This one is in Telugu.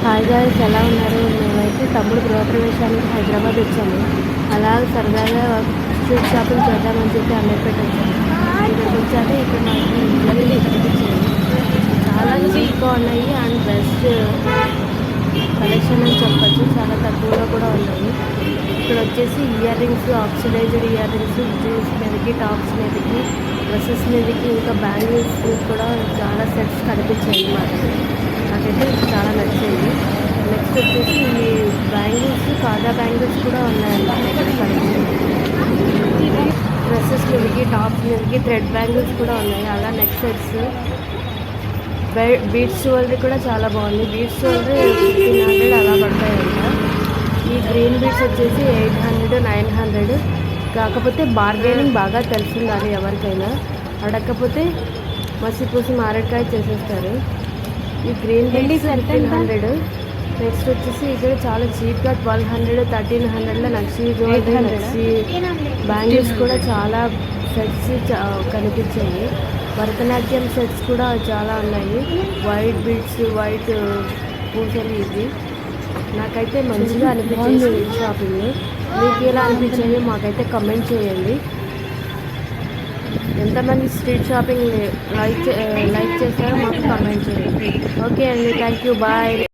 హాయ్ గాయ్స్, ఎలా ఉన్నారు? మేమైతే తమ్ముడు గృహప్రవేశానికి హైదరాబాద్ వచ్చాము. అలా సరదాగా స్ట్రీట్ షాపింగ్ చేద్దామని చెప్పి అమీర్పేట వచ్చాము. ఇక్కడికి వచ్చాక ఇక్కడ మాకు ఇవన్నీ కనిపించాయి. చాలా చీప్గా ఉన్నాయి అండ్ బెస్ట్ కలెక్షన్ అని చెప్పచ్చు. చాలా తక్కువలో కూడా ఉన్నాయి. ఇక్కడ వచ్చేసి earrings, oxidised earrings, jeans మీదకి, టాప్స్ మీదకి, డ్రెస్సెస్ మీదకి, ఇంకా బ్యాంగిల్స్ కూడా చాలా సెట్స్ కనిపించాయి నాకైతే చాలా నచ్చింది. నెక్స్ట్ వచ్చేసి ఈ బ్యాంగిల్స్, కాదా బ్యాంగిల్స్ కూడా ఉన్నాయన్నమాట ఇక్కడ కలెక్షన్. డ్రెస్సెస్ మీదకి, టాప్స్ మీదకి థ్రెడ్ బ్యాంగిల్స్ కూడా ఉన్నాయి. అలా నెక్ సెట్స్, బీడ్స్ జ్యువెలరీ కూడా చాలా బాగుంది. బీడ్స్ జ్యువెలరీ 1500 అలా పడతాయంట. ఈ గ్రీన్ బీడ్స్ వచ్చేసి 800, 900. కాకపోతే బార్గెనింగ్ బాగా తెలిసిందాలి ఎవరికైనా. అడగకపోతే మసిపూసి మారేడుకాయ చేసేస్తారు. ఈ గ్రీన్ బీడ్స్ 1500. నెక్స్ట్ వచ్చేసి ఇక్కడ చాలా చీప్గా 1200, 1300లో నక్షి జ్యువెలరీ, నక్షి బ్యాంగిల్స్ కూడా చాలా సెట్స్ కనిపించాయి. భరతనాట్యం సెట్స్ కూడా చాలా ఉన్నాయి. వైట్ బీడ్స్, వైట్ పూసలు. ఇది నాకైతే మంచిగా అనిపించింది స్ట్రీట్ షాపింగ్. మీకు ఎలా అనిపించాయో మాకైతే కమెంట్ చేయండి. ఎంతమంది స్ట్రీట్ షాపింగ్ లైక్ చేస్తారో మాకు కమెంట్ చేయండి. ఓకే అండి, థ్యాంక్ యూ, బాయ్.